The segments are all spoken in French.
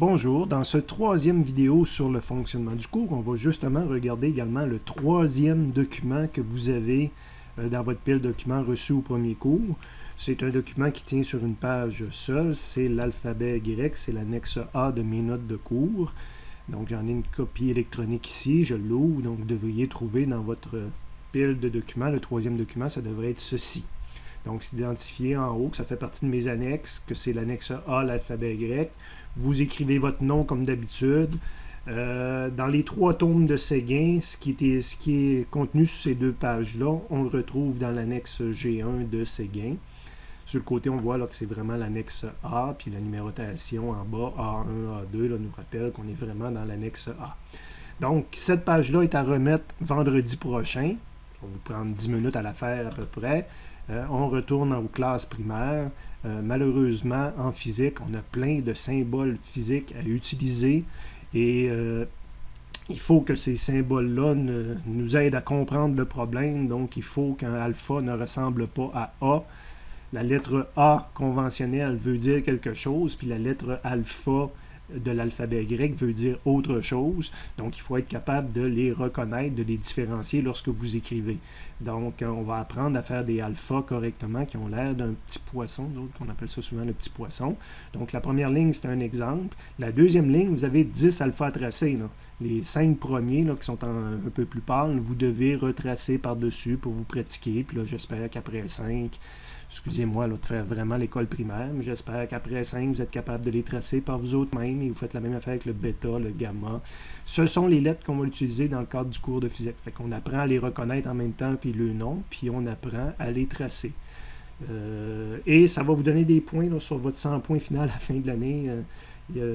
Bonjour, dans ce troisième vidéo sur le fonctionnement du cours, on va justement regarder également le troisième document que vous avez dans votre pile documents reçus au premier cours. C'est un document qui tient sur une page seule, c'est l'alphabet grec, c'est l'annexe A de mes notes de cours. Donc j'en ai une copie électronique ici, je l'ouvre, donc vous devriez trouver dans votre pile de documents, le troisième document, ça devrait être ceci. Donc, c'est identifié en haut que ça fait partie de mes annexes, que c'est l'annexe A, l'alphabet grec. Vous écrivez votre nom comme d'habitude. Dans les trois tomes de Séguin, ce qui est contenu sur ces deux pages-là, on le retrouve dans l'annexe G1 de Séguin. Sur le côté, on voit là, que c'est vraiment l'annexe A, puis la numérotation en bas, A1, A2, là, nous rappelle qu'on est vraiment dans l'annexe A. Donc, cette page-là est à remettre vendredi prochain. Ça va vous prendre 10 minutes à la faire à peu près. On retourne aux classes primaires. Malheureusement, en physique, on a plein de symboles physiques à utiliser et il faut que ces symboles-là nous aident à comprendre le problème. Donc, il faut qu'un alpha ne ressemble pas à A. La lettre A conventionnelle veut dire quelque chose, puis la lettre alpha de l'alphabet grec veut dire autre chose. Donc, il faut être capable de les reconnaître, de les différencier lorsque vous écrivez. Donc, on va apprendre à faire des alphas correctement qui ont l'air d'un petit poisson, d'autres qu'on appelle ça souvent le petit poisson. Donc, la première ligne, c'est un exemple. La deuxième ligne, vous avez 10 alphas à tracer, là. Les 5 premiers là, qui sont un peu plus pâles, vous devez retracer par-dessus pour vous pratiquer. Puis là, j'espère qu'après 5, excusez-moi de faire vraiment l'école primaire, mais j'espère qu'après 5, vous êtes capable de les tracer par vous autres mêmes et vous faites la même affaire avec le bêta, le gamma. Ce sont les lettres qu'on va utiliser dans le cadre du cours de physique. Fait qu'on apprend à les reconnaître en même temps, puis le nom, puis on apprend à les tracer. Et ça va vous donner des points là, sur votre 100 points final à la fin de l'année. Il y a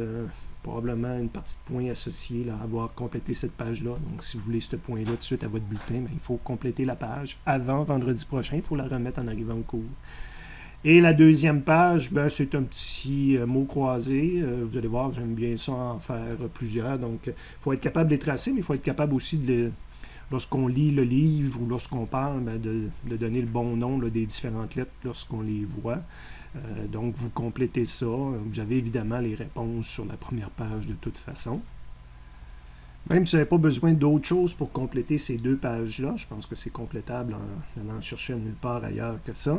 probablement une partie de points associée là, à avoir complété cette page-là. Donc, si vous voulez ce point-là tout de suite à votre bulletin, bien, il faut compléter la page avant vendredi prochain. Il faut la remettre en arrivant au cours. Et la deuxième page, ben, c'est un petit mot croisé. Vous allez voir, j'aime bien ça en faire plusieurs. Donc, il faut être capable de les tracer, mais il faut être capable aussi lorsqu'on lit le livre ou lorsqu'on parle, ben, de donner le bon nom là, des différentes lettres lorsqu'on les voit. Donc, vous complétez ça. Vous avez évidemment les réponses sur la première page de toute façon. Même si vous n'avez pas besoin d'autre chose pour compléter ces deux pages-là, je pense que c'est complétable en allant chercher nulle part ailleurs que ça.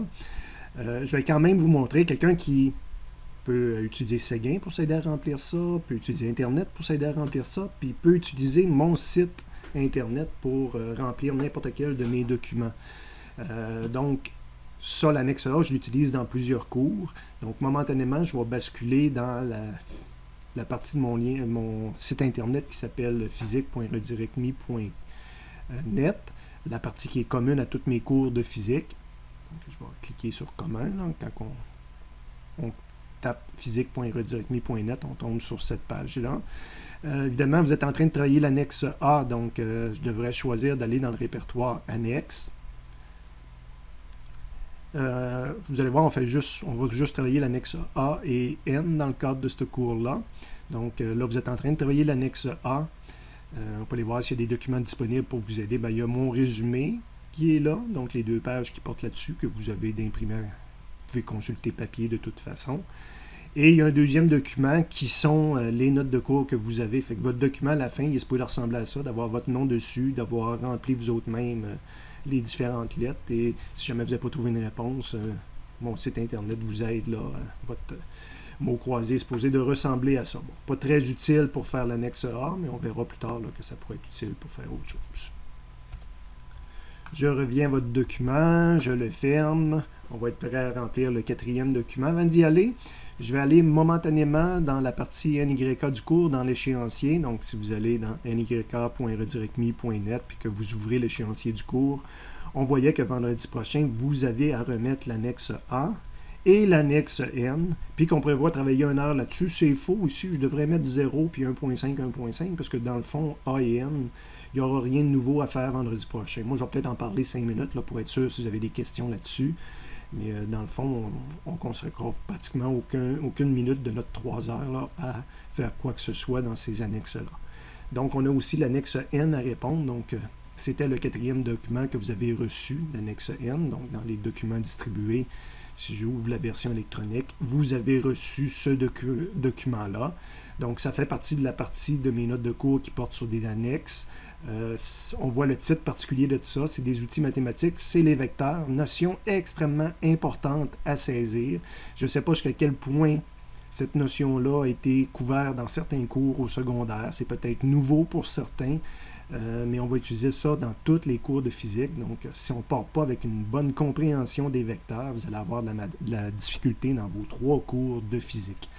Je vais quand même vous montrer quelqu'un qui peut utiliser Séguin pour s'aider à remplir ça, peut utiliser Internet pour s'aider à remplir ça, puis peut utiliser mon site Internet pour remplir n'importe quel de mes documents. Donc, ça, l'annexe A, je l'utilise dans plusieurs cours. Donc, momentanément, je vais basculer dans la partie de mon site Internet qui s'appelle physique.redirectme.net, la partie qui est commune à tous mes cours de physique. Donc, je vais cliquer sur commun. Là, quand on tape physique.redirectme.net, on tombe sur cette page-là. Évidemment, vous êtes en train de travailler l'annexe A, donc je devrais choisir d'aller dans le répertoire annexe. Vous allez voir, on va juste travailler l'annexe A et N dans le cadre de ce cours-là. Donc là, vous êtes en train de travailler l'annexe A. On peut aller voir s'il y a des documents disponibles pour vous aider. Bien, il y a mon résumé qui est là, donc les deux pages qui portent là-dessus que vous avez d'imprimer. Vous pouvez consulter papier de toute façon. Et il y a un deuxième document qui sont les notes de cours que vous avez. Fait que votre document, à la fin, il est supposé ressembler à ça, d'avoir votre nom dessus, d'avoir rempli vous autres mêmes les différentes lettres. Et si jamais vous n'avez pas trouvé une réponse, mon site Internet vous aide là. Votre mot croisé est supposé de ressembler à ça. Bon, pas très utile pour faire l'annexe A, mais on verra plus tard là, que ça pourrait être utile pour faire autre chose. Je reviens à votre document, je le ferme. On va être prêt à remplir le quatrième document. Avant d'y aller, je vais aller momentanément dans la partie NYK du cours, dans l'échéancier. Donc, si vous allez dans nyk.redirectme.net puis que vous ouvrez l'échéancier du cours, on voyait que vendredi prochain, vous avez à remettre l'annexe A et l'annexe N, puis qu'on prévoit travailler 1 heure là-dessus. C'est faux ici, je devrais mettre 0 puis 1.5, 1.5, parce que dans le fond, A et N, il n'y aura rien de nouveau à faire vendredi prochain. Moi, je vais peut-être en parler 5 minutes là, pour être sûr si vous avez des questions là-dessus. Mais dans le fond, on ne consacrera pratiquement aucune minute de notre 3 heures là, à faire quoi que ce soit dans ces annexes-là. Donc, on a aussi l'annexe N à répondre. Donc, c'était le quatrième document que vous avez reçu, l'annexe N. Donc, dans les documents distribués, Si j'ouvre la version électronique, vous avez reçu ce document-là. Donc, ça fait partie de la partie de mes notes de cours qui portent sur des annexes. On voit le titre particulier de ça, c'est des outils mathématiques, c'est les vecteurs, notion extrêmement importante à saisir. Je ne sais pas jusqu'à quel point cette notion-là a été couverte dans certains cours au secondaire. C'est peut-être nouveau pour certains, mais on va utiliser ça dans tous les cours de physique. Donc, si on ne part pas avec une bonne compréhension des vecteurs, vous allez avoir de la difficulté dans vos 3 cours de physique.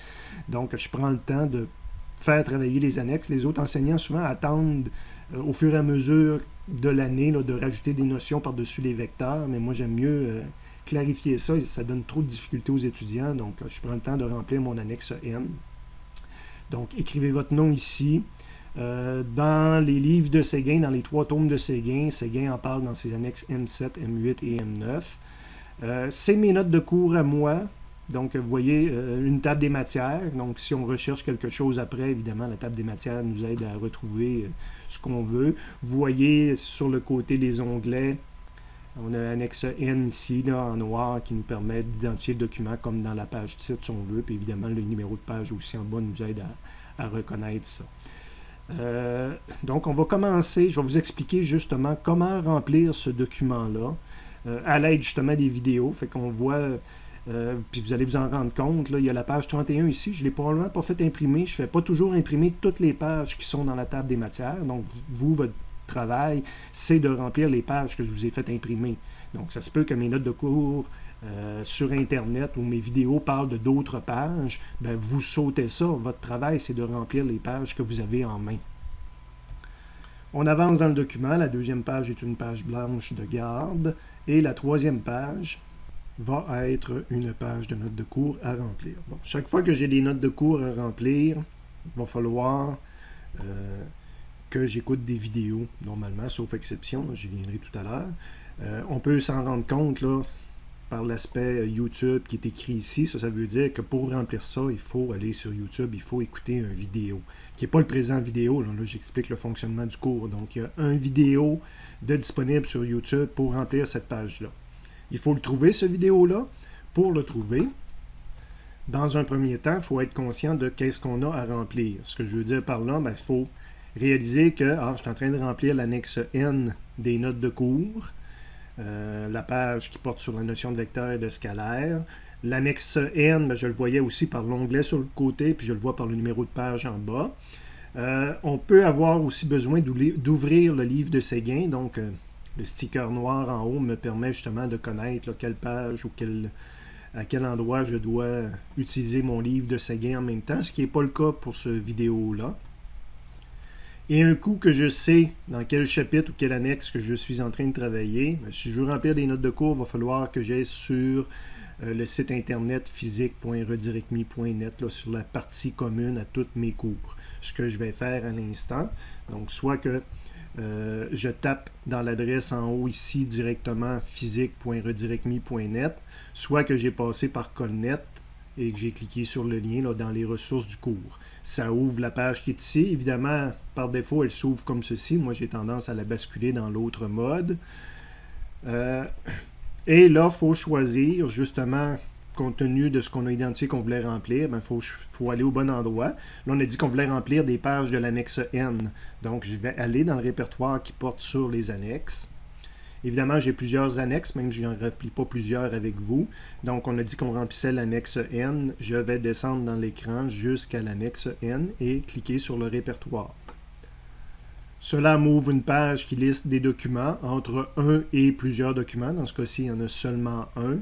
Donc, je prends le temps de faire travailler les annexes. Les autres enseignants, souvent, attendent au fur et à mesure de l'année de rajouter des notions par-dessus les vecteurs, mais moi, j'aime mieux clarifier ça. Ça donne trop de difficultés aux étudiants, donc je prends le temps de remplir mon annexe N. Donc, écrivez votre nom ici. Dans les livres de Séguin, dans les 3 tomes de Séguin, Séguin en parle dans ses annexes M7, M8 et M9. C'est mes notes de cours à moi. Donc, vous voyez, une table des matières. Donc, si on recherche quelque chose après, évidemment, la table des matières nous aide à retrouver ce qu'on veut. Vous voyez sur le côté des onglets, on a l'annexe N ici, là, en noir, qui nous permet d'identifier le document comme dans la page titre, si on veut. Puis évidemment, le numéro de page aussi en bas nous aide à reconnaître ça. Donc, on va commencer. Je vais vous expliquer justement comment remplir ce document-là à l'aide justement des vidéos. Fait qu'on voit, puis vous allez vous en rendre compte, là, il y a la page 31 ici. Je ne l'ai probablement pas fait imprimer. Je ne fais pas toujours imprimer toutes les pages qui sont dans la table des matières. Donc, vous, votre travail, c'est de remplir les pages que je vous ai fait imprimer. Donc, ça se peut que mes notes de cours sur Internet ou mes vidéos parlent de d'autres pages, ben, vous sautez ça. Votre travail, c'est de remplir les pages que vous avez en main. On avance dans le document. La 2e page est une page blanche de garde et la 3e page va être une page de notes de cours à remplir. Bon, chaque fois que j'ai des notes de cours à remplir, il va falloir que j'écoute des vidéos, normalement, sauf exception, j'y viendrai tout à l'heure. On peut s'en rendre compte là, par l'aspect YouTube qui est écrit ici. Ça veut dire que pour remplir ça, il faut aller sur YouTube, il faut écouter une vidéo, qui n'est pas le présent vidéo. Là j'explique le fonctionnement du cours. Donc, il y a une vidéo disponible sur YouTube pour remplir cette page-là. Il faut le trouver, ce vidéo-là. Pour le trouver, dans un premier temps, il faut être conscient de qu'est-ce qu'on a à remplir. Ce que je veux dire par là, ben, il faut réaliser que je suis en train de remplir l'annexe N des notes de cours, la page qui porte sur la notion de vecteur et de scalaire. L'annexe N, ben, je le voyais aussi par l'onglet sur le côté, puis je le vois par le numéro de page en bas. On peut avoir aussi besoin d'ouvrir le livre de Séguin, donc le sticker noir en haut me permet justement de connaître là, quelle page ou à quel endroit je dois utiliser mon livre de Séguin en même temps, ce qui n'est pas le cas pour ce vidéo-là. Et un coup que je sais dans quel chapitre ou quelle annexe que je suis en train de travailler, si je veux remplir des notes de cours, il va falloir que j'aille sur le site internet physique.redirectme.net sur la partie commune à tous mes cours. Ce que je vais faire à l'instant, donc soit que je tape dans l'adresse en haut ici directement physique.redirectme.net, soit que j'ai passé par Colnet et que j'ai cliqué sur le lien là, dans les ressources du cours. Ça ouvre la page qui est ici. Évidemment, par défaut, elle s'ouvre comme ceci. Moi, j'ai tendance à la basculer dans l'autre mode. Et là, il faut choisir, justement, compte tenu de ce qu'on a identifié qu'on voulait remplir, il faut aller au bon endroit. Là, on a dit qu'on voulait remplir des pages de l'annexe N. Donc, je vais aller dans le répertoire qui porte sur les annexes. Évidemment, j'ai plusieurs annexes, même si je n'en remplis pas plusieurs avec vous. Donc, on a dit qu'on remplissait l'annexe N. Je vais descendre dans l'écran jusqu'à l'annexe N et cliquer sur le répertoire. Cela m'ouvre une page qui liste des documents entre un et plusieurs documents. Dans ce cas-ci, il y en a seulement un.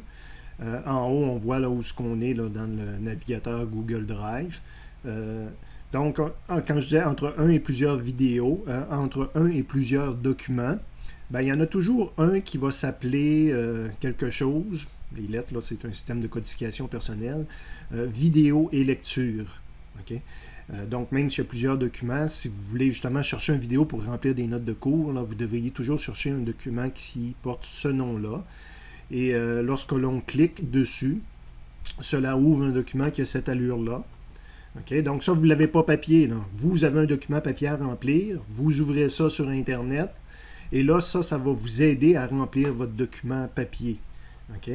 En haut, on voit là où on est là, dans le navigateur Google Drive. Donc, quand je dis entre un et plusieurs vidéos, entre un et plusieurs documents, ben, il y en a toujours un qui va s'appeler quelque chose. Les lettres, là, c'est un système de codification personnelle. Vidéo et lecture. Okay? Donc, même s'il y a plusieurs documents, si vous voulez justement chercher une vidéo pour remplir des notes de cours, là, vous devriez toujours chercher un document qui porte ce nom-là. Et lorsque l'on clique dessus, cela ouvre un document qui a cette allure-là. Okay? Donc, ça, vous ne l'avez pas papier. Là. Vous avez un document papier à remplir. Vous ouvrez ça sur Internet. Et là, ça va vous aider à remplir votre document papier. OK?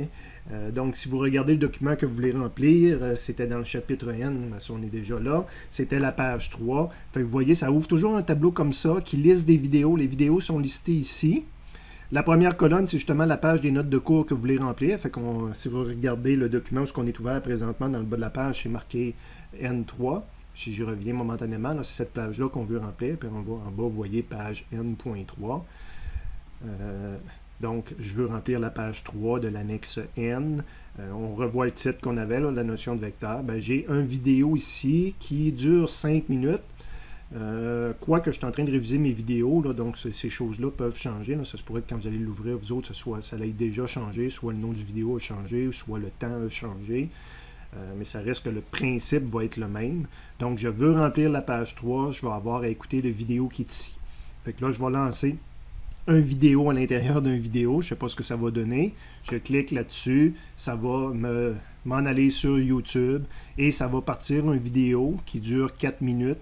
Donc, si vous regardez le document que vous voulez remplir, c'était dans le chapitre N, si on est déjà là, c'était la page 3. Fait que vous voyez, ça ouvre toujours un tableau comme ça qui liste des vidéos. Les vidéos sont listées ici. La première colonne, c'est justement la page des notes de cours que vous voulez remplir. Fait que si vous regardez le document où on est ouvert présentement, dans le bas de la page, c'est marqué N3. Si j'y reviens momentanément, c'est cette page-là qu'on veut remplir. Puis on va en bas, vous voyez page N.3. Donc, je veux remplir la page 3 de l'annexe N. On revoit le titre qu'on avait, là, la notion de vecteur. J'ai une vidéo ici qui dure 5 minutes. Quoique je suis en train de réviser mes vidéos, là, donc ces choses-là peuvent changer. Là. Ça se pourrait que quand vous allez l'ouvrir, vous autres, ça ait déjà changé, soit le nom du vidéo a changé, soit le temps a changé. Mais ça reste que le principe va être le même. Donc, je veux remplir la page 3, je vais avoir à écouter la vidéo qui est ici. Fait que là, je vais lancer une vidéo à l'intérieur d'une vidéo. Je ne sais pas ce que ça va donner. Je clique là-dessus. Ça va m'en aller sur YouTube. Et ça va partir une vidéo qui dure 4 minutes.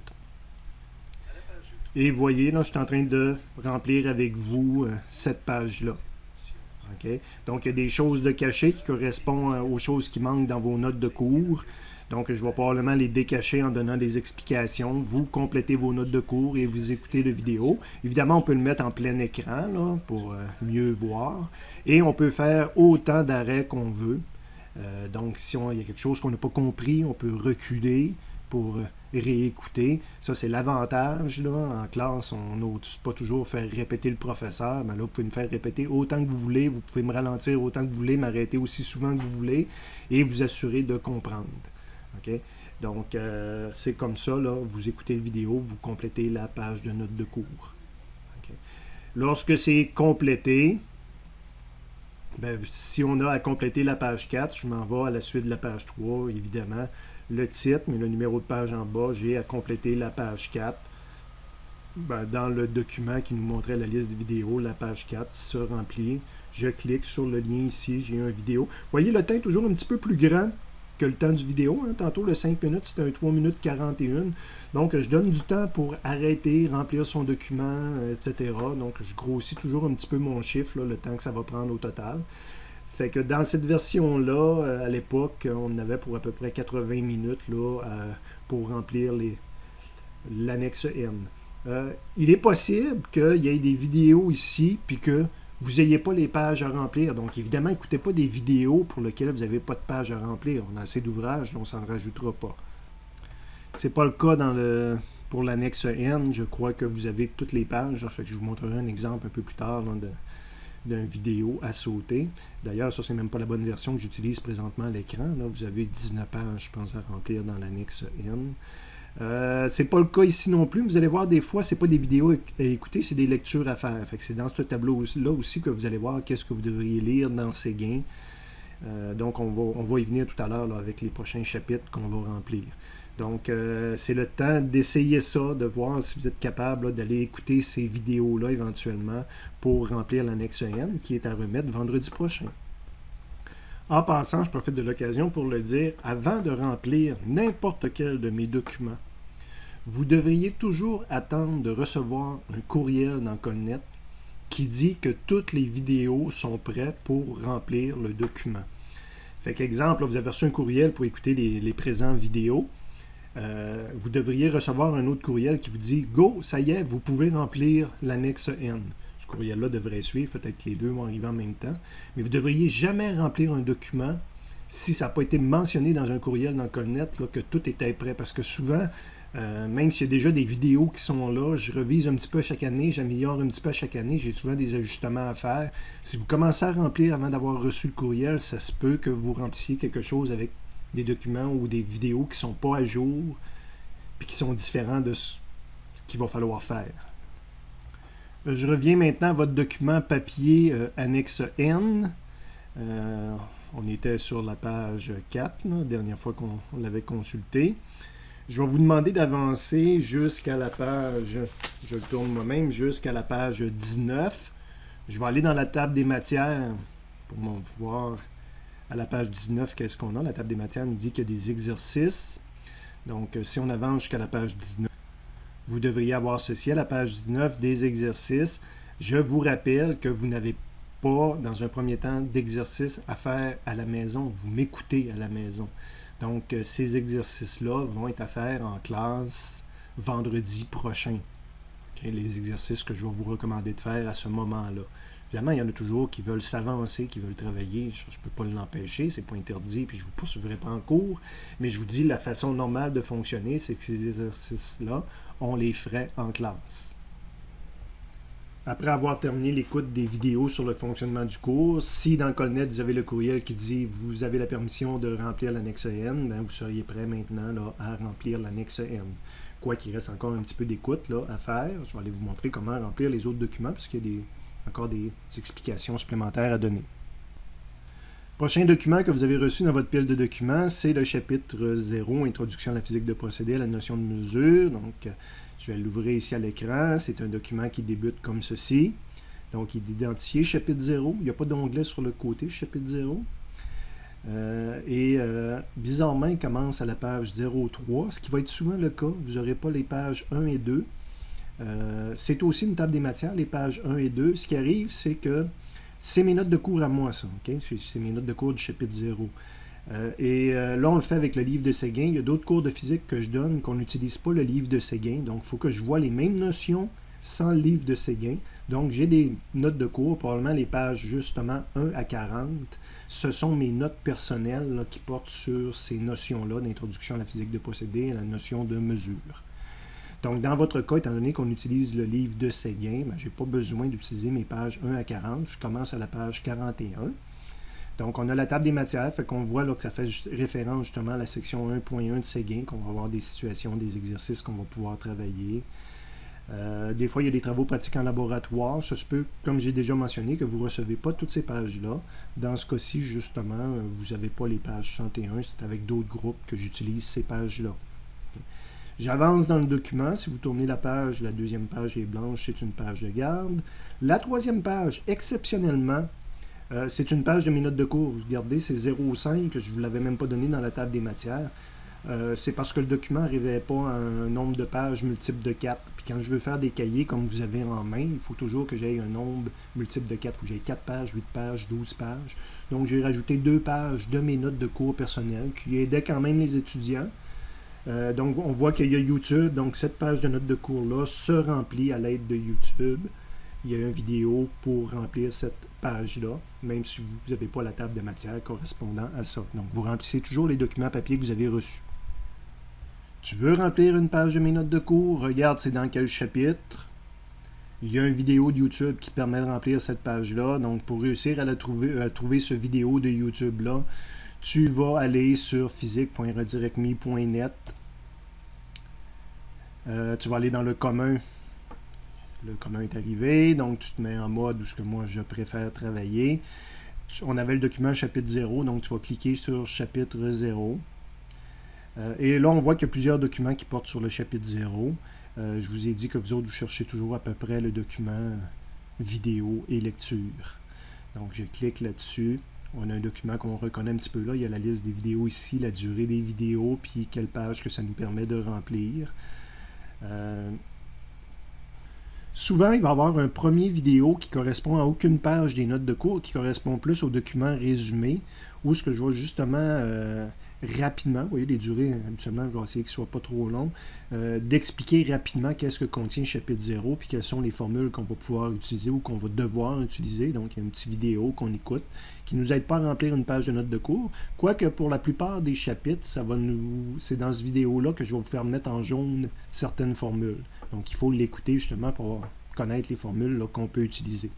Et vous voyez, là, je suis en train de remplir avec vous cette page-là. Okay? Donc, il y a des choses de cachées qui correspondent aux choses qui manquent dans vos notes de cours. Donc, je vais probablement les décacher en donnant des explications. Vous complétez vos notes de cours et vous écoutez la vidéo. Évidemment, on peut le mettre en plein écran là, pour mieux voir. Et on peut faire autant d'arrêts qu'on veut. Donc, si il y a quelque chose qu'on n'a pas compris, on peut reculer pour réécouter. Ça, c'est l'avantage. En classe, on n'ose pas toujours faire répéter le professeur. Mais là, vous pouvez me faire répéter autant que vous voulez. Vous pouvez me ralentir autant que vous voulez, m'arrêter aussi souvent que vous voulez et vous assurer de comprendre. Okay? Donc, c'est comme ça, là, vous écoutez la vidéo, vous complétez la page de notes de cours. Okay? Lorsque c'est complété, si on a à compléter la page 4, je m'en vais à la suite de la page 3, évidemment, le titre, mais le numéro de page en bas, j'ai à compléter la page 4. Dans le document qui nous montrait la liste des vidéos, la page 4 se remplit. Je clique sur le lien ici, j'ai une vidéo. Vous voyez, le temps est toujours un petit peu plus grand que le temps du vidéo. Hein. Tantôt, le 5 minutes, c'était un 3 minutes 41. Donc, je donne du temps pour arrêter, remplir son document, etc. Donc, je grossis toujours un petit peu mon chiffre, là, le temps que ça va prendre au total. Fait que dans cette version-là, à l'époque, on avait pour à peu près 80 minutes là, pour remplir l'annexe N. Il est possible qu'il y ait des vidéos ici, puis que vous n'ayez pas les pages à remplir. Donc, évidemment, n'écoutez pas des vidéos pour lesquelles vous n'avez pas de pages à remplir. On a assez d'ouvrages, on ne s'en rajoutera pas. Ce n'est pas le cas pour l'annexe N. Je crois que vous avez toutes les pages. Fait que je vous montrerai un exemple un peu plus tard là, d'une vidéo à sauter. D'ailleurs, ça, c'est même pas la bonne version que j'utilise présentement à l'écran. Vous avez 19 pages, je pense, à remplir dans l'annexe N. C'est pas le cas ici non plus. Vous allez voir, des fois, c'est pas des vidéos à écouter, c'est des lectures à faire. Fait que c'est dans ce tableau-là aussi que vous allez voir qu'est-ce que vous devriez lire dans ces gains. Donc, on va y venir tout à l'heure avec les prochains chapitres qu'on va remplir. Donc, c'est le temps d'essayer ça, de voir si vous êtes capable d'aller écouter ces vidéos-là éventuellement pour remplir l'annexe N qui est à remettre vendredi prochain. En passant, je profite de l'occasion pour le dire, avant de remplir n'importe quel de mes documents, vous devriez toujours attendre de recevoir un courriel dans Colnet qui dit que toutes les vidéos sont prêtes pour remplir le document. Fait qu'exemple, vous avez reçu un courriel pour écouter les présents vidéos. Vous devriez recevoir un autre courriel qui vous dit « Go, ça y est, vous pouvez remplir l'annexe N ». Ce courriel-là devrait suivre, peut-être que les deux vont arriver en même temps. Mais vous ne devriez jamais remplir un document si ça n'a pas été mentionné dans un courriel dans Colnet là, que tout était prêt. Parce que souvent, même s'il y a déjà des vidéos qui sont là, je revise un petit peu à chaque année, j'améliore un petit peu à chaque année, j'ai souvent des ajustements à faire. Si vous commencez à remplir avant d'avoir reçu le courriel, ça se peut que vous remplissiez quelque chose avec des documents ou des vidéos qui ne sont pas à jour puis qui sont différents de ce qu'il va falloir faire. Je reviens maintenant à votre document papier annexe N. On était sur la page 4, la dernière fois qu'on l'avait consulté. Je vais vous demander d'avancer jusqu'à la page, je le tourne moi-même, jusqu'à la page 19. Je vais aller dans la table des matières pour voir à la page 19 qu'est-ce qu'on a. La table des matières nous dit qu'il y a des exercices. Donc, si on avance jusqu'à la page 19, vous devriez avoir ceci à la page 19, des exercices. Je vous rappelle que vous n'avez pas, dans un premier temps, d'exercices à faire à la maison. Vous m'écoutez à la maison. Donc, ces exercices-là vont être à faire en classe vendredi prochain. Okay? Les exercices que je vais vous recommander de faire à ce moment-là. Évidemment, il y en a toujours qui veulent s'avancer, qui veulent travailler. Je ne peux pas l'empêcher, c'est pas interdit, puis je ne vous poursuivrai pas en cours. Mais je vous dis, la façon normale de fonctionner, c'est que ces exercices-là, on les ferait en classe. Après avoir terminé l'écoute des vidéos sur le fonctionnement du cours, si dans le Colnet, vous avez le courriel qui dit « Vous avez la permission de remplir l'annexe N », ben vous seriez prêt maintenant là, à remplir l'annexe N. Quoi qu'il reste encore un petit peu d'écoute à faire, je vais aller vous montrer comment remplir les autres documents, parce qu'il y a encore des explications supplémentaires à donner. Prochain document que vous avez reçu dans votre pile de documents, c'est le chapitre 0, Introduction à la physique de procédés, à la notion de mesure. Donc, je vais l'ouvrir ici à l'écran. C'est un document qui débute comme ceci. Donc, il est identifié chapitre 0. Il n'y a pas d'onglet sur le côté, chapitre 0. Bizarrement, il commence à la page 03, ce qui va être souvent le cas. Vous n'aurez pas les pages 1 et 2. C'est aussi une table des matières, les pages 1 et 2. Ce qui arrive, c'est que c'est mes notes de cours à moi, ça. Okay? C'est mes notes de cours du chapitre 0. Là, on le fait avec le livre de Séguin. Il y a d'autres cours de physique que je donne qu'on n'utilise pas le livre de Séguin. Donc, il faut que je vois les mêmes notions sans le livre de Séguin. Donc, j'ai des notes de cours, probablement les pages justement 1 à 40. Ce sont mes notes personnelles là, qui portent sur ces notions-là d'introduction à la physique de procédés, à la notion de mesure. Donc, dans votre cas, étant donné qu'on utilise le livre de Séguin, je n'ai pas besoin d'utiliser mes pages 1 à 40. Je commence à la page 41. Donc, on a la table des matières, fait qu'on voit là, que ça fait référence justement à la section 1.1 de Séguin, qu'on va avoir des situations, des exercices qu'on va pouvoir travailler. Des fois, il y a des travaux pratiques en laboratoire. Ça se peut, comme j'ai déjà mentionné, que vous ne recevez pas toutes ces pages-là. Dans ce cas-ci, justement, vous n'avez pas les pages 61. C'est avec d'autres groupes que j'utilise ces pages-là. J'avance dans le document. Si vous tournez la page, la deuxième page est blanche, c'est une page de garde. La troisième page, exceptionnellement, c'est une page de mes notes de cours. Vous regardez, c'est 0,5 que je ne vous l'avais même pas donné dans la table des matières. C'est parce que le document n'arrivait pas à un nombre de pages multiple de 4. Puis quand je veux faire des cahiers comme vous avez en main, il faut toujours que j'aie un nombre multiple de 4. Il faut que j'aie 4 pages, 8 pages, 12 pages. Donc j'ai rajouté 2 pages de mes notes de cours personnelles qui aidaient quand même les étudiants. Donc, on voit qu'il y a YouTube. Donc, cette page de notes de cours-là se remplit à l'aide de YouTube. Il y a une vidéo pour remplir cette page-là, même si vous n'avez pas la table de matière correspondant à ça. Donc, vous remplissez toujours les documents papier que vous avez reçus. Tu veux remplir une page de mes notes de cours? Regarde, c'est dans quel chapitre. Il y a une vidéo de YouTube qui permet de remplir cette page-là. Donc, pour réussir à trouver ce vidéo de YouTube-là, tu vas aller sur physique.redirectme.net. Tu vas aller dans le commun. Le commun est arrivé, donc tu te mets en mode où ce que moi je préfère travailler. On avait le document chapitre 0, donc tu vas cliquer sur chapitre 0. Et là, on voit qu'il y a plusieurs documents qui portent sur le chapitre 0. Je vous ai dit que vous autres, vous cherchez toujours à peu près le document vidéo et lecture. Donc, je clique là-dessus. On a un document qu'on reconnaît un petit peu là. Il y a la liste des vidéos ici, la durée des vidéos, puis quelle page que ça nous permet de remplir. Souvent, il va y avoir un premier vidéo qui correspond à aucune page des notes de cours, qui correspond plus au document résumé, où ce que je vais justement rapidement, vous voyez les durées, habituellement, je vais essayer qu'il ne soit pas trop long, d'expliquer rapidement qu'est-ce que contient le chapitre 0, puis quelles sont les formules qu'on va pouvoir utiliser ou qu'on va devoir utiliser. Donc, il y a une petite vidéo qu'on écoute, qui ne nous aide pas à remplir une page de notes de cours, quoique pour la plupart des chapitres, c'est dans cette vidéo-là que je vais vous faire mettre en jaune certaines formules. Donc, il faut l'écouter justement pour connaître les formules qu'on peut utiliser.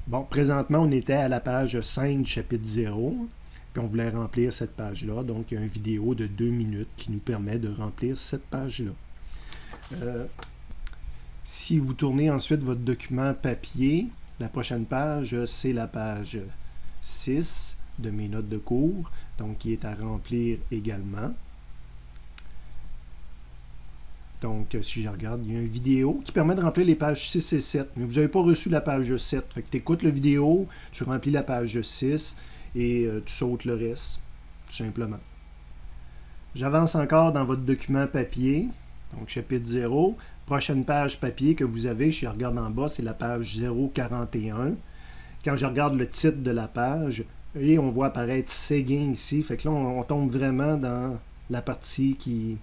Bon, présentement, on était à la page 5 du chapitre 0, puis on voulait remplir cette page-là. Donc, il y a une vidéo de 2 minutes qui nous permet de remplir cette page-là. Si vous tournez ensuite votre document papier, la prochaine page, c'est la page 6 de mes notes de cours, donc qui est à remplir également. Donc, si je regarde, il y a une vidéo qui permet de remplir les pages 6 et 7, mais vous n'avez pas reçu la page 7. Fait que tu écoutes la vidéo, tu remplis la page 6 et tu sautes le reste, tout simplement. J'avance encore dans votre document papier, donc chapitre 0. Prochaine page papier que vous avez, je regarde en bas, c'est la page 041, quand je regarde le titre de la page, et on voit apparaître Séguin ici. Fait que là, on tombe vraiment dans la partie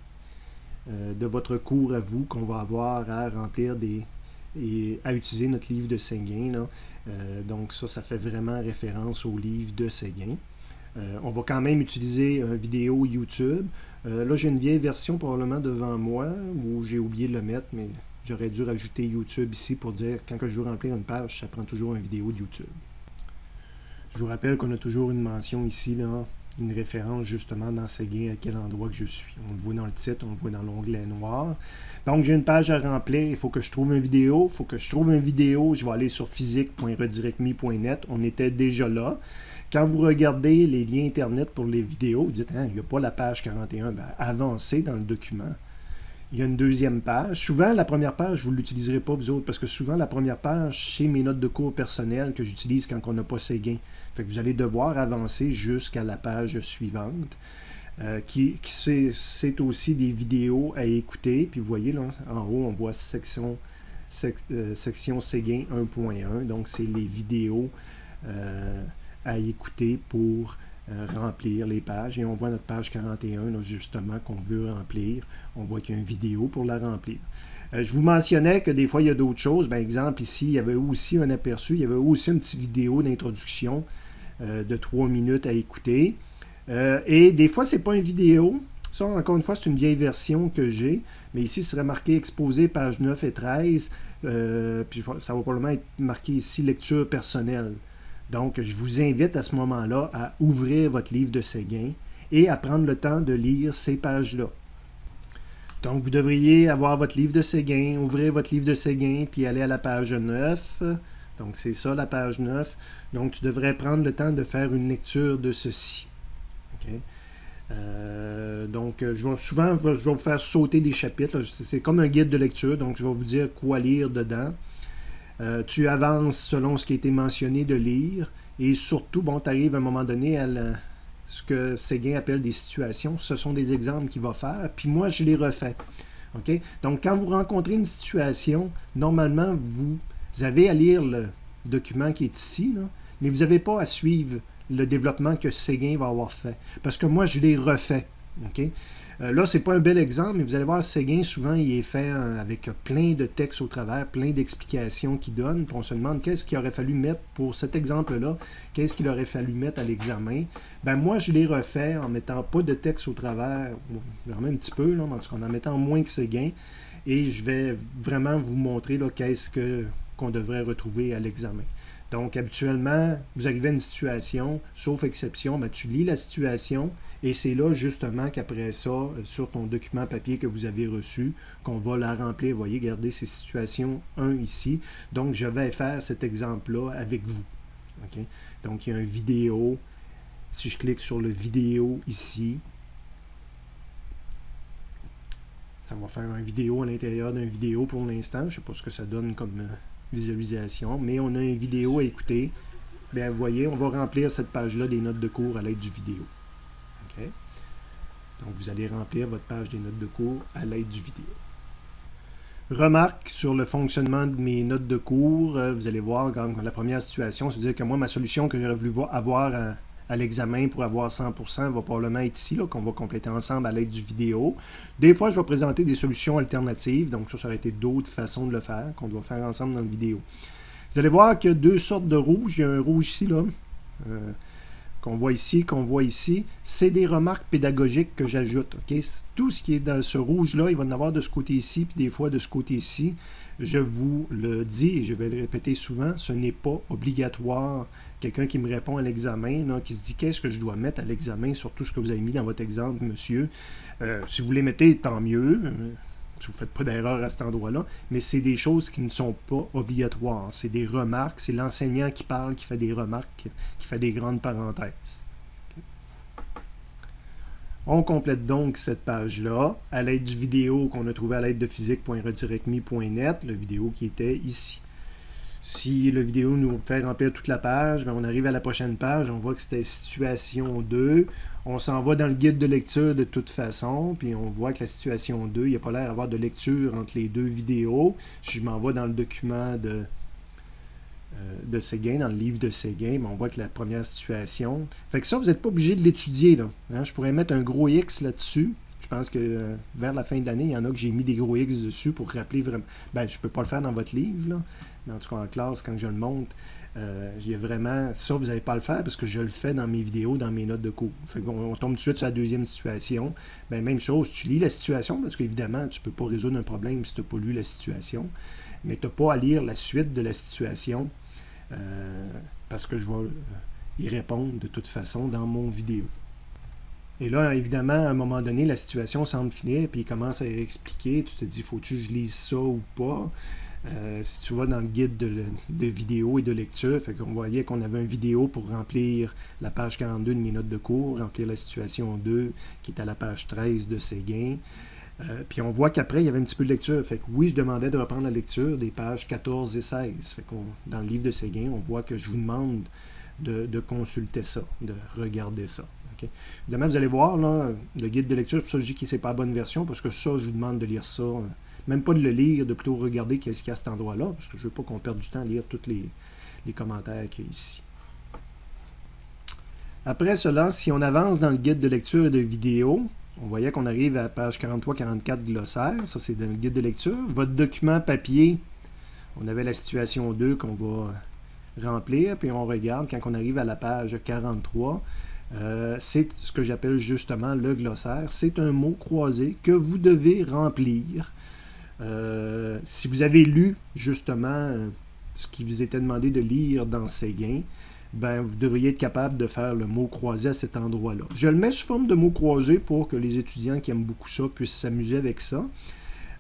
de votre cours à vous, qu'on va avoir à remplir et à utiliser notre livre de Séguin, là. Donc ça fait vraiment référence au livre de Séguin. On va quand même utiliser une vidéo YouTube. Là, j'ai une vieille version probablement devant moi, où j'ai oublié de le mettre, mais j'aurais dû rajouter YouTube ici pour dire quand je veux remplir une page, ça prend toujours une vidéo de YouTube. Je vous rappelle qu'on a toujours une mention ici, là, une référence justement dans Séguin à quel endroit que je suis. On le voit dans le titre, on le voit dans l'onglet noir. Donc, j'ai une page à remplir, il faut que je trouve une vidéo. Je vais aller sur physique.redirectme.net. On était déjà là. Quand vous regardez les liens Internet pour les vidéos, vous dites, hein, il n'y a pas la page 41. Ben, avancez dans le document. Il y a une deuxième page. Souvent, la première page, vous ne l'utiliserez pas, vous autres, parce que souvent, la première page, c'est mes notes de cours personnelles que j'utilise quand on n'a pas Séguin. Fait que vous allez devoir avancer jusqu'à la page suivante, c'est aussi des vidéos à écouter. Puis vous voyez, là, en haut, on voit section Séguin 1.1. Donc, c'est les vidéos à écouter pour remplir les pages. Et on voit notre page 41, là, justement, qu'on veut remplir. On voit qu'il y a une vidéo pour la remplir. Je vous mentionnais que des fois, il y a d'autres choses. Par exemple, ici, il y avait aussi un aperçu. Il y avait aussi une petite vidéo d'introduction de 3 minutes à écouter. Et des fois, c'est pas une vidéo. Ça, encore une fois, c'est une vieille version que j'ai. Mais ici, ce serait marqué exposé, page 9 et 13. Puis ça va probablement être marqué ici lecture personnelle. Donc, je vous invite à ce moment-là à ouvrir votre livre de Séguin et à prendre le temps de lire ces pages-là. Donc, vous devriez avoir votre livre de Séguin, ouvrir votre livre de Séguin, puis aller à la page 9. Donc, c'est ça, la page 9. Donc, tu devrais prendre le temps de faire une lecture de ceci. Okay? Donc, souvent, je vais vous faire sauter des chapitres. C'est comme un guide de lecture, donc je vais vous dire quoi lire dedans. Tu avances selon ce qui a été mentionné de lire. Et surtout, bon, tu arrives à un moment donné à ce que Séguin appelle des situations. Ce sont des exemples qu'il va faire. Puis moi, je les refais. Okay? Donc, quand vous rencontrez une situation, normalement, vous avez à lire le document qui est ici, là, mais vous n'avez pas à suivre le développement que Séguin va avoir fait. Parce que moi, je l'ai refait. Okay? Là, ce n'est pas un bel exemple, mais vous allez voir, Séguin, souvent, il est fait avec plein de textes au travers, plein d'explications qu'il donne. Puis on se demande qu'est-ce qu'il aurait fallu mettre pour cet exemple-là, qu'est-ce qu'il aurait fallu mettre à l'examen. Ben moi, je l'ai refait en mettant pas de texte au travers, vraiment un petit peu, là, en mettant moins que Séguin. Et je vais vraiment vous montrer qu'est-ce qu'on devrait retrouver à l'examen. Donc, habituellement, vous arrivez à une situation, sauf exception, ben, tu lis la situation et c'est là, justement, qu'après ça, sur ton document papier que vous avez reçu, qu'on va la remplir. Vous voyez, regardez, c'est situation 1 ici. Donc, je vais faire cet exemple-là avec vous. Okay? Donc, il y a une vidéo. Si je clique sur le vidéo ici, ça va faire une vidéo à l'intérieur d'une vidéo pour l'instant. Je ne sais pas ce que ça donne comme visualisation, mais on a une vidéo à écouter. Bien, vous voyez, on va remplir cette page-là des notes de cours à l'aide du vidéo. Okay? Donc, vous allez remplir votre page des notes de cours à l'aide du vidéo. Remarque sur le fonctionnement de mes notes de cours. Vous allez voir, dans la première situation, c'est-à-dire que moi, ma solution que j'aurais voulu avoir à l'examen pour avoir 100% va probablement être ici, qu'on va compléter ensemble à l'aide du vidéo. Des fois, je vais présenter des solutions alternatives, donc ça aurait été d'autres façons de le faire, qu'on doit faire ensemble dans la vidéo. Vous allez voir qu'il y a deux sortes de rouge. Il y a un rouge ici, là, qu'on voit ici, c'est des remarques pédagogiques que j'ajoute. Okay? Tout ce qui est dans ce rouge-là, il va en avoir de ce côté-ci, puis des fois de ce côté-ci. Je vous le dis et je vais le répéter souvent, ce n'est pas obligatoire. Quelqu'un qui me répond à l'examen, qui se dit qu'est-ce que je dois mettre à l'examen sur tout ce que vous avez mis dans votre exemple, monsieur. Si vous les mettez, tant mieux. Si vous ne faites pas d'erreur à cet endroit-là, mais c'est des choses qui ne sont pas obligatoires. C'est des remarques, c'est l'enseignant qui parle, qui fait des remarques, qui fait des grandes parenthèses. On complète donc cette page-là à l'aide du vidéo qu'on a trouvé à l'aide de physique.redirectme.net, le vidéo qui était ici. Si le vidéo nous fait remplir toute la page, bien on arrive à la prochaine page, on voit que c'était situation 2. On s'en va dans le guide de lecture de toute façon, puis on voit que la situation 2, il n'y a pas l'air d'avoir de lecture entre les deux vidéos. Si je m'en vais dans le document de Séguin, dans le livre de Séguin, on voit que la première situation. Fait que ça, vous n'êtes pas obligé de l'étudier, là. Hein? Je pourrais mettre un gros X là-dessus. Je pense que vers la fin de l'année, il y en a que j'ai mis des gros X dessus pour rappeler vraiment. Ben, je ne peux pas le faire dans votre livre, là, mais en tout cas en classe, quand je le montre, il y a vraiment. Ça, vous n'allez pas à le faire parce que je le fais dans mes vidéos, dans mes notes de cours. Fait qu'on tombe tout de suite sur la deuxième situation. Ben, même chose, tu lis la situation parce qu'évidemment, tu ne peux pas résoudre un problème si tu n'as pas lu la situation. Mais tu n'as pas à lire la suite de la situation. Parce que je vais y répondre de toute façon dans mon vidéo. Et là, évidemment, à un moment donné, la situation semble finir, puis il commence à expliquer. Tu te dis, faut-tu que je lise ça ou pas? Si tu vas dans le guide de vidéo et de lecture, fait qu'on voyait qu'on avait une vidéo pour remplir la page 42 de mes notes de cours, remplir la situation 2, qui est à la page 13 de Séguin. Puis on voit qu'après, il y avait un petit peu de lecture. Fait que oui, je demandais de reprendre la lecture des pages 14 et 16. Fait qu'on, dans le livre de Séguin, on voit que je vous demande de consulter ça, de regarder ça. Okay? Évidemment, vous allez voir, là, le guide de lecture, pour ça je dis que ce n'est pas la bonne version, parce que ça, je vous demande de lire ça. Même pas de le lire, de plutôt regarder qu'est-ce qu'il y a à cet endroit-là, parce que je ne veux pas qu'on perde du temps à lire tous les commentaires qu'il y a ici. Après cela, si on avance dans le guide de lecture et de vidéo, on voyait qu'on arrive à la page 43-44 glossaire. Ça, c'est dans le guide de lecture. Votre document papier, on avait la situation 2 qu'on va remplir. Puis on regarde, quand on arrive à la page 43, c'est ce que j'appelle justement le glossaire. C'est un mot croisé que vous devez remplir. Si vous avez lu justement ce qui vous était demandé de lire dans Séguin, ben, vous devriez être capable de faire le mot croisé à cet endroit-là. Je le mets sous forme de mot croisé pour que les étudiants qui aiment beaucoup ça puissent s'amuser avec ça.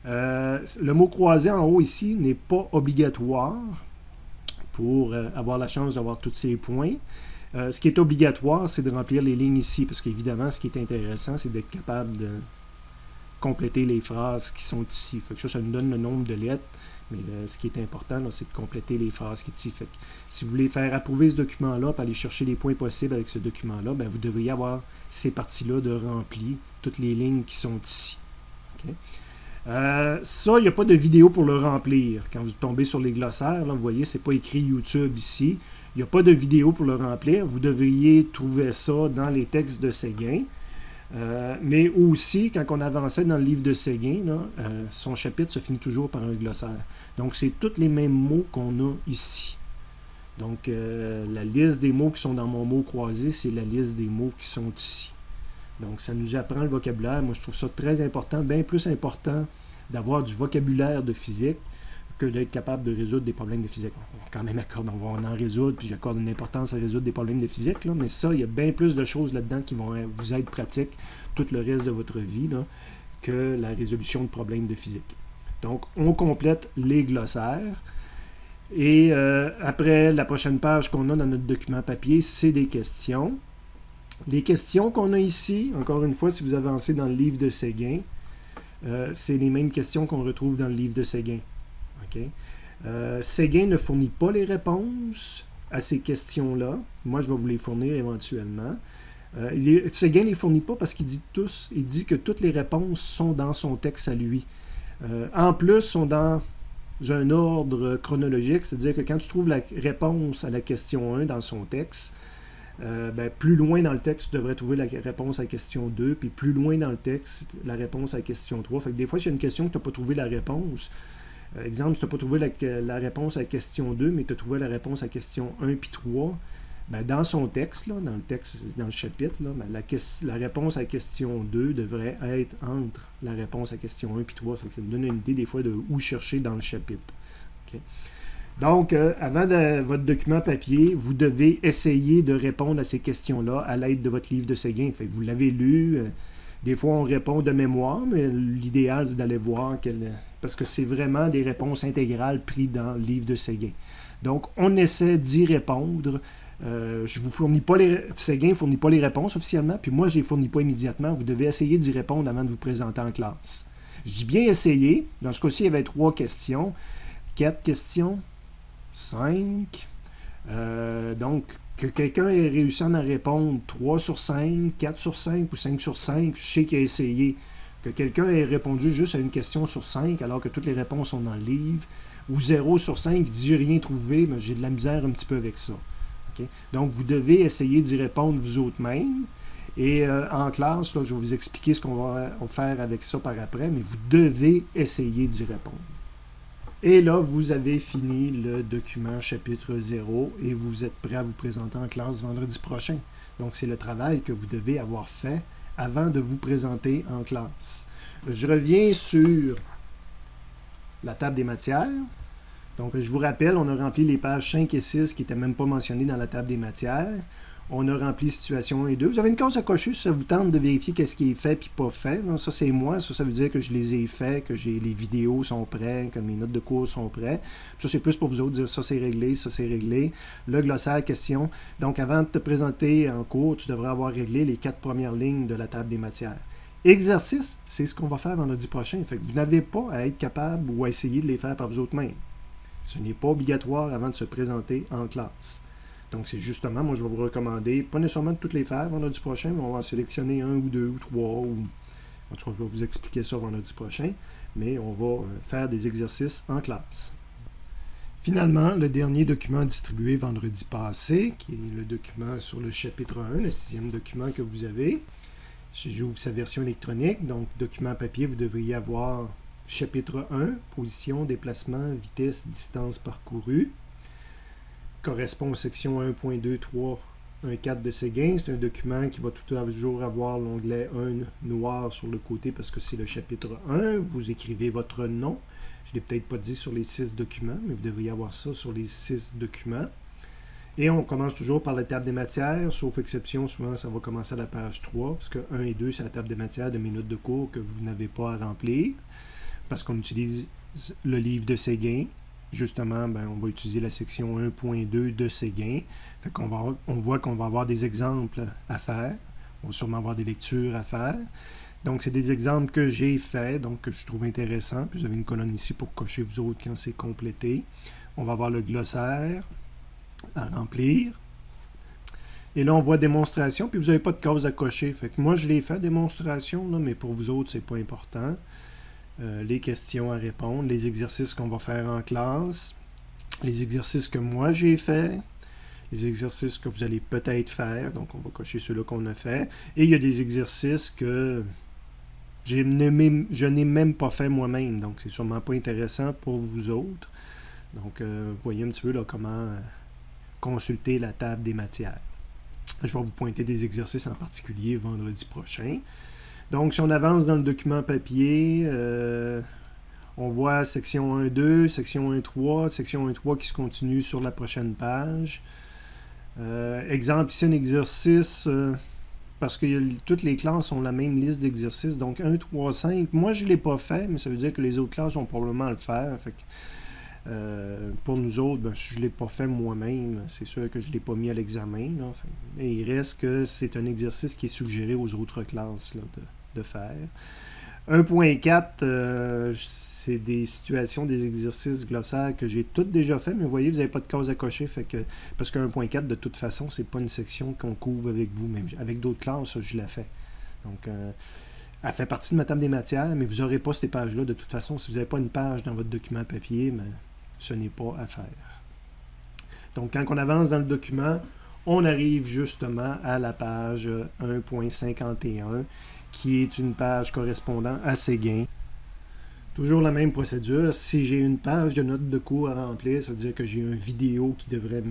Le mot croisé en haut ici n'est pas obligatoire pour avoir la chance d'avoir tous ces points. Ce qui est obligatoire, c'est de remplir les lignes ici, parce qu'évidemment, ce qui est intéressant, c'est d'être capable de compléter les phrases qui sont ici. Fait que ça nous donne le nombre de lettres. Mais ce qui est important, c'est de compléter les phrases qui sont ici. Fait que si vous voulez faire approuver ce document-là, puis aller chercher les points possibles avec ce document-là, ben, vous devriez avoir ces parties-là de rempli, toutes les lignes qui sont ici. Okay? Ça, il n'y a pas de vidéo pour le remplir. Quand vous tombez sur les glossaires, là, vous voyez, ce n'est pas écrit YouTube ici. Il n'y a pas de vidéo pour le remplir. Vous devriez trouver ça dans les textes de Séguin. Mais aussi, quand on avançait dans le livre de Séguin, là, son chapitre se finit toujours par un glossaire. Donc, c'est tous les mêmes mots qu'on a ici. Donc, la liste des mots qui sont dans mon mot croisé, c'est la liste des mots qui sont ici. Donc, ça nous apprend le vocabulaire. Moi, je trouve ça très important, bien plus important d'avoir du vocabulaire de physique que d'être capable de résoudre des problèmes de physique. On quand même accorde, on va en résoudre, puis j'accorde une importance à résoudre des problèmes de physique, là, mais ça, il y a bien plus de choses là-dedans qui vont vous être pratiques tout le reste de votre vie là, que la résolution de problèmes de physique. Donc, on complète les glossaires. Et après, la prochaine page qu'on a dans notre document papier, c'est des questions. Les questions qu'on a ici, encore une fois, si vous avancez dans le livre de Séguin, c'est les mêmes questions qu'on retrouve dans le livre de Séguin. Okay. Séguin ne fournit pas les réponses à ces questions-là. Moi, je vais vous les fournir éventuellement. Séguin ne les fournit pas parce qu'il dit que toutes les réponses sont dans son texte à lui. En plus, sont dans un ordre chronologique, c'est-à-dire que quand tu trouves la réponse à la question 1 dans son texte, ben, plus loin dans le texte, tu devrais trouver la réponse à la question 2, puis plus loin dans le texte, la réponse à la question 3. Fait que des fois, s'il y a une question que tu n'as pas trouvé la réponse, exemple, si tu n'as pas trouvé la réponse à la question 2, mais tu as trouvé la réponse à la question 1 puis 3, ben, dans son texte, là, dans le chapitre, là, ben, la réponse à la question 2 devrait être entre la réponse à la question 1 puis 3. Fait que ça me donne une idée des fois de où chercher dans le chapitre. Okay. Donc, avant votre document papier, vous devez essayer de répondre à ces questions-là à l'aide de votre livre de Séguin. Fait que vous l'avez lu. Des fois, on répond de mémoire, mais l'idéal, c'est d'aller voir parce que c'est vraiment des réponses intégrales prises dans le livre de Séguin. Donc, on essaie d'y répondre. Je vous fournis pas Séguin ne fournit pas les réponses officiellement, puis moi, je ne les fournis pas immédiatement. Vous devez essayer d'y répondre avant de vous présenter en classe. Je dis bien essayer. Dans ce cas-ci, il y avait 3 questions. 4 questions. 5. Donc, que quelqu'un ait réussi à en répondre 3 sur 5, 4 sur 5 ou 5 sur 5, je sais qu'il a essayé. Que quelqu'un ait répondu juste à une question sur 5 alors que toutes les réponses sont dans le livre, ou 0 sur 5, il dit j'ai rien trouvé, mais j'ai de la misère un petit peu avec ça. Okay? Donc, vous devez essayer d'y répondre vous autres-mêmes. Et en classe, là, je vais vous expliquer ce qu'on va faire avec ça par après, mais vous devez essayer d'y répondre. Et là, vous avez fini le document chapitre 0 et vous êtes prêt à vous présenter en classe vendredi prochain. Donc, c'est le travail que vous devez avoir fait avant de vous présenter en classe. Je reviens sur la table des matières. Donc, je vous rappelle, on a rempli les pages 5 et 6 qui n'étaient même pas mentionnées dans la table des matières. On a rempli situation 1 et 2. Vous avez une case à cocher si ça vous tente de vérifier qu'est-ce qui est fait et pas fait. Donc, ça, c'est moi. Ça veut dire que je les ai faits, que les vidéos sont prêtes, que mes notes de cours sont prêtes. Ça, c'est plus pour vous autres dire ça, c'est réglé, ça, c'est réglé. Le glossaire, question. Donc, avant de te présenter en cours, tu devrais avoir réglé les 4 premières lignes de la table des matières. Exercice, c'est ce qu'on va faire vendredi prochain. Fait que vous n'avez pas à être capable ou à essayer de les faire par vous autres-mêmes. Ce n'est pas obligatoire avant de se présenter en classe. Donc, c'est justement, moi, je vais vous recommander, pas nécessairement de toutes les faire vendredi prochain, mais on va en sélectionner 1 ou 2 ou 3, ou en tout cas, je vais vous expliquer ça vendredi prochain, mais on va faire des exercices en classe. Finalement, le dernier document distribué vendredi passé, qui est le document sur le chapitre 1, le 6e document que vous avez. J'ouvre sa version électronique, donc document papier, vous devriez avoir chapitre 1, position, déplacement, vitesse, distance parcourue. Correspond aux sections 1.2.3.1.4 de Séguin. C'est un document qui va toujours avoir l'onglet 1 noir sur le côté parce que c'est le chapitre 1. Vous écrivez votre nom. Je ne l'ai peut-être pas dit sur les 6 documents, mais vous devriez avoir ça sur les 6 documents. Et on commence toujours par la table des matières, sauf exception, souvent ça va commencer à la page 3, parce que 1 et 2, c'est la table des matières de minutes de cours que vous n'avez pas à remplir, parce qu'on utilise le livre de Séguin. Justement, on va utiliser la section 1.2 de Séguin. Fait qu'on on voit qu'on va avoir des exemples à faire. On va sûrement avoir des lectures à faire. Donc, c'est des exemples que j'ai faits, donc que je trouve intéressants. Puis vous avez une colonne ici pour cocher vous autres quand c'est complété. On va avoir le glossaire à remplir. Et là, on voit démonstration, puis vous n'avez pas de case à cocher. Fait que moi, je l'ai fait, démonstration, là, mais pour vous autres, c'est pas important. Les questions à répondre, les exercices qu'on va faire en classe, les exercices que moi j'ai fait, les exercices que vous allez peut-être faire, donc on va cocher ceux-là qu'on a fait, et il y a des exercices que je n'ai même pas fait moi-même, donc c'est sûrement pas intéressant pour vous autres. Donc, vous voyez un petit peu là, comment consulter la table des matières. Je vais vous pointer des exercices en particulier vendredi prochain. Donc, si on avance dans le document papier, on voit section 1.2, section 1.3, section 1.3 qui se continue sur la prochaine page. Exemple, ici un exercice, parce que toutes les classes ont la même liste d'exercices, donc 1, 3, 5. Moi, je ne l'ai pas fait, mais ça veut dire que les autres classes vont probablement le faire. Fait que, pour nous autres, si je ne l'ai pas fait moi-même, c'est sûr que je ne l'ai pas mis à l'examen. Et il reste que c'est un exercice qui est suggéré aux autres classes là, de faire. 1.4, c'est des situations, des exercices glossaires que j'ai toutes déjà fait, mais vous voyez, vous n'avez pas de case à cocher, parce que 1.4, de toute façon, c'est pas une section qu'on couvre avec vous, même avec d'autres classes, je l'ai fait. Donc, elle fait partie de ma table des matières, mais vous n'aurez pas ces pages-là de toute façon. Si vous n'avez pas une page dans votre document papier, mais ce n'est pas à faire. Donc, quand on avance dans le document, on arrive justement à la page 1.51, qui est une page correspondant à Séguin. Toujours la même procédure. Si j'ai une page de notes de cours à remplir, ça veut dire que j'ai une vidéo qui devrait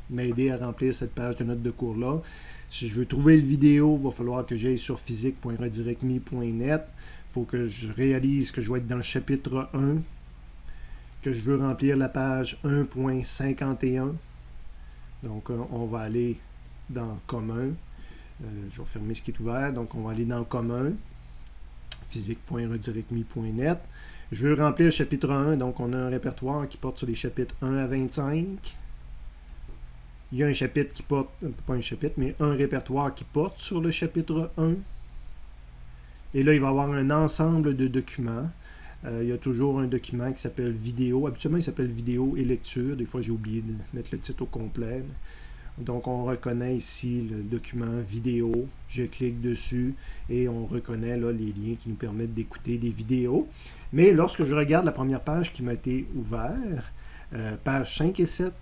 m'aider à remplir cette page de notes de cours-là. Si je veux trouver le vidéo, il va falloir que j'aille sur physique.redirectme.net. Il faut que je réalise que je vais être dans le chapitre 1, que je veux remplir la page 1.51. Donc, on va aller dans commun. Je vais fermer ce qui est ouvert. Donc, on va aller dans commun, physique.redirectme.net. Je veux remplir le chapitre 1. Donc, on a un répertoire qui porte sur les chapitres 1 à 25. Il y a un chapitre qui porte, pas un chapitre, mais un répertoire qui porte sur le chapitre 1. Et là, il va y avoir un ensemble de documents. Il y a toujours un document qui s'appelle vidéo. Habituellement, il s'appelle vidéo et lecture. Des fois, j'ai oublié de mettre le titre au complet. Donc, on reconnaît ici le document vidéo. Je clique dessus et on reconnaît là, les liens qui nous permettent d'écouter des vidéos. Mais lorsque je regarde la première page qui m'a été ouverte, page 5 et 7,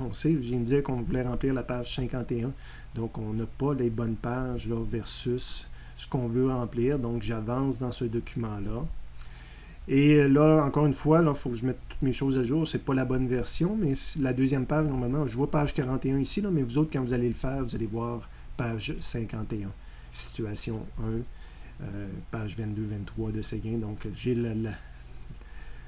on sait, je viens de dire qu'on voulait remplir la page 51. Donc, on n'a pas les bonnes pages là, versus ce qu'on veut remplir. Donc, j'avance dans ce document-là. Et là, encore une fois, il faut que je mette toutes mes choses à jour. Ce n'est pas la bonne version, mais la deuxième page, normalement, je vois page 41 ici, là, mais vous autres, quand vous allez le faire, vous allez voir page 51. Situation 1, page 22-23 de Séguin. Donc, j'ai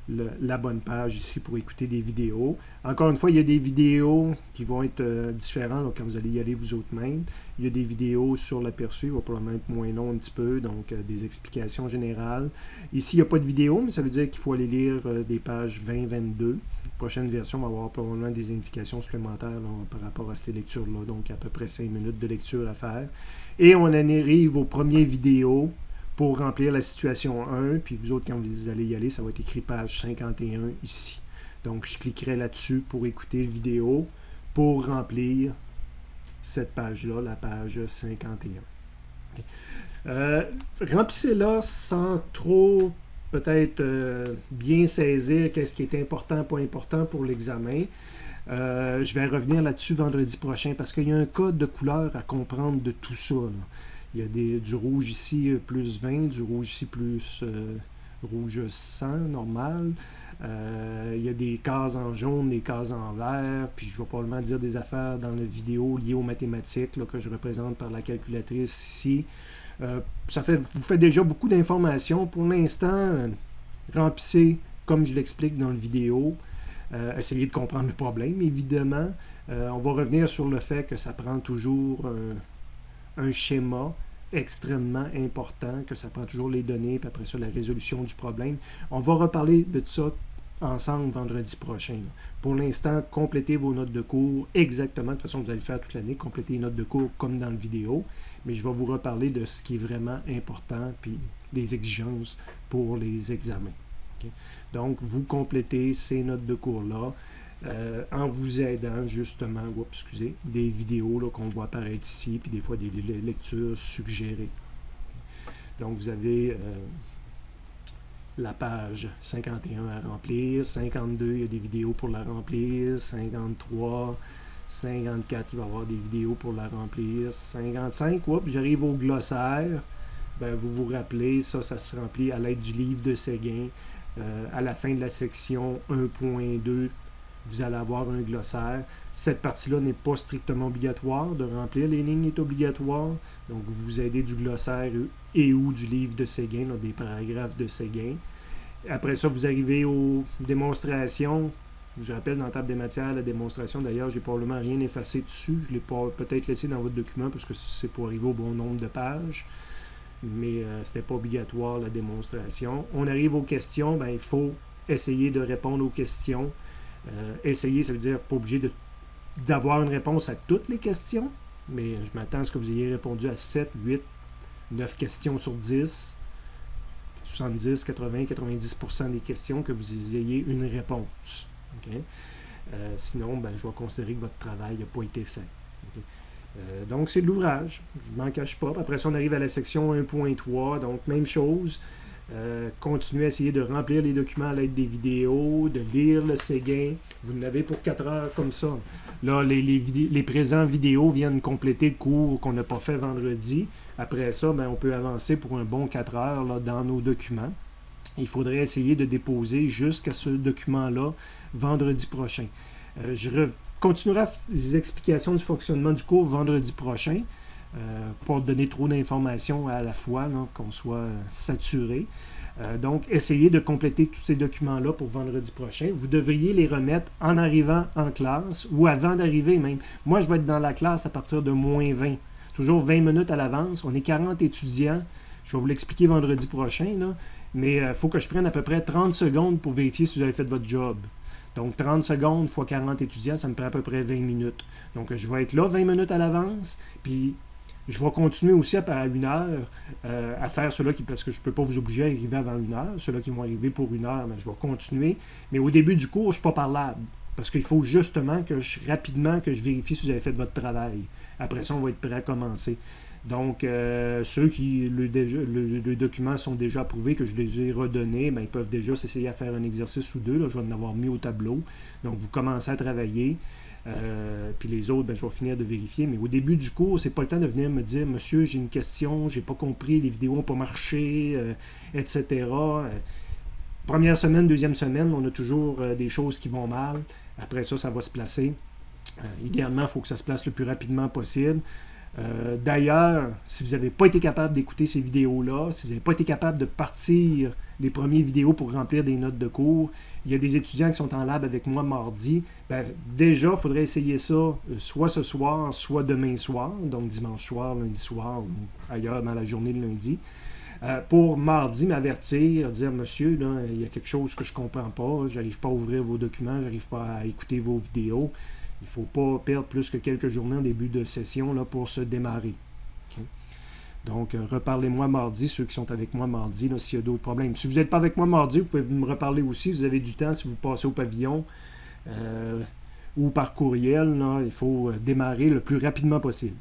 la bonne page ici pour écouter des vidéos. Encore une fois, il y a des vidéos qui vont être différentes là, quand vous allez y aller vous autres même. Il y a des vidéos sur l'aperçu, il va probablement être moins long un petit peu, donc des explications générales. Ici, il n'y a pas de vidéo, mais ça veut dire qu'il faut aller lire des pages 20-22. La prochaine version va avoir probablement des indications supplémentaires là, par rapport à cette lecture-là, donc à peu près 5 minutes de lecture à faire. Et on en arrive aux premières vidéos pour remplir la situation 1, puis vous autres, quand vous allez y aller, ça va être écrit page 51 ici. Donc, je cliquerai là-dessus pour écouter la vidéo, pour remplir cette page-là, la page 51. Okay. Remplissez-la sans trop, peut-être, bien saisir qu'est-ce qui est important, pas important pour l'examen. Je vais revenir là-dessus vendredi prochain, parce qu'il y a un code de couleur à comprendre de tout ça, là. Il y a du rouge ici plus 20, du rouge ici plus rouge 100, normal. Il y a des cases en jaune, des cases en vert, puis je vais probablement dire des affaires dans la vidéo liées aux mathématiques là, que je représente par la calculatrice ici. Vous fait déjà beaucoup d'informations. Pour l'instant, remplissez comme je l'explique dans la vidéo. Essayez de comprendre le problème, évidemment. On va revenir sur le fait que ça prend toujours un schéma extrêmement important, que ça prend toujours les données, puis après ça, la résolution du problème. On va reparler de ça ensemble vendredi prochain. Pour l'instant, complétez vos notes de cours exactement. De toute façon, vous allez le faire toute l'année, complétez les notes de cours comme dans la vidéo, mais je vais vous reparler de ce qui est vraiment important, puis les exigences pour les examens. Okay? Donc, vous complétez ces notes de cours-là, en vous aidant justement, des vidéos qu'on voit apparaître ici, puis des fois des lectures suggérées. Donc vous avez la page 51 à remplir, 52, il y a des vidéos pour la remplir, 53, 54, il va y avoir des vidéos pour la remplir, 55, j'arrive au glossaire, ben, vous vous rappelez, ça se remplit à l'aide du livre de Séguin, à la fin de la section 1.2, vous allez avoir un glossaire. Cette partie-là n'est pas strictement obligatoire. De remplir les lignes est obligatoire. Donc, vous vous aidez du glossaire et ou du livre de Séguin, là, des paragraphes de Séguin. Après ça, vous arrivez aux démonstrations. Je vous rappelle, dans la table des matières, la démonstration, d'ailleurs, j'ai probablement rien effacé dessus. Je l'ai peut-être laissé dans votre document parce que c'est pour arriver au bon nombre de pages. Mais ce n'était pas obligatoire, la démonstration. On arrive aux questions. Ben, il faut essayer de répondre aux questions. Essayer, ça veut dire pas obligé d'avoir une réponse à toutes les questions, mais je m'attends à ce que vous ayez répondu à 7, 8, 9 questions sur 10, 70, 80, 90% des questions, que vous ayez une réponse. Okay? Sinon, ben, je vais considérer que votre travail n'a pas été fait. Okay? Donc, c'est de l'ouvrage, je ne m'en cache pas. Après ça, on arrive à la section 1.3, donc même chose. Continuez à essayer de remplir les documents à l'aide des vidéos, de lire le Séguin. Vous en avez pour 4 heures comme ça. Là, les présents vidéos viennent compléter le cours qu'on n'a pas fait vendredi. Après ça, ben, on peut avancer pour un bon 4 heures là, dans nos documents. Il faudrait essayer de déposer jusqu'à ce document-là vendredi prochain. Je continuerai les explications du fonctionnement du cours vendredi prochain. Pas donner trop d'informations à la fois, qu'on soit saturé. Donc, essayez de compléter tous ces documents-là pour vendredi prochain. Vous devriez les remettre en arrivant en classe ou avant d'arriver même. Moi, je vais être dans la classe à partir de moins 20. Toujours 20 minutes à l'avance. On est 40 étudiants. Je vais vous l'expliquer vendredi prochain, là. Mais il faut que je prenne à peu près 30 secondes pour vérifier si vous avez fait votre job. Donc, 30 secondes fois 40 étudiants, ça me prend à peu près 20 minutes. Donc, je vais être là 20 minutes à l'avance, puis je vais continuer aussi à 1 heure à faire ceux-là parce que je ne peux pas vous obliger à arriver avant 1 heure. Ceux-là qui vont arriver pour 1 heure, mais je vais continuer. Mais au début du cours, je ne suis pas parlable. Parce qu'il faut justement rapidement que je vérifie si vous avez fait votre travail. Après ça, on va être prêt à commencer. Donc, ceux qui le documents sont déjà approuvés, que je les ai redonnés, ben, ils peuvent déjà s'essayer à faire un exercice ou deux. Là, je vais en avoir mis au tableau. Donc, vous commencez à travailler. Puis les autres, ben, je vais finir de vérifier. Mais au début du cours, c'est pas le temps de venir me dire « Monsieur, j'ai une question, j'ai pas compris, les vidéos n'ont pas marché, etc. » Première semaine, deuxième semaine, on a toujours des choses qui vont mal. Après ça, ça va se placer. Idéalement, il faut que ça se place le plus rapidement possible. D'ailleurs, si vous n'avez pas été capable d'écouter ces vidéos-là, si vous n'avez pas été capable de partir les premières vidéos pour remplir des notes de cours, il y a des étudiants qui sont en lab avec moi mardi. Ben, déjà, il faudrait essayer ça soit ce soir, soit demain soir, donc dimanche soir, lundi soir ou ailleurs dans la journée de lundi. Pour mardi m'avertir, dire « Monsieur, là, il y a quelque chose que je ne comprends pas, je n'arrive pas à ouvrir vos documents, je n'arrive pas à écouter vos vidéos. » Il ne faut pas perdre plus que quelques journées en début de session là, pour se démarrer. Okay? Donc, reparlez-moi mardi, ceux qui sont avec moi mardi, s'il y a d'autres problèmes. Si vous n'êtes pas avec moi mardi, vous pouvez me reparler aussi. Vous avez du temps si vous passez au pavillon ou par courriel. Là, il faut démarrer le plus rapidement possible.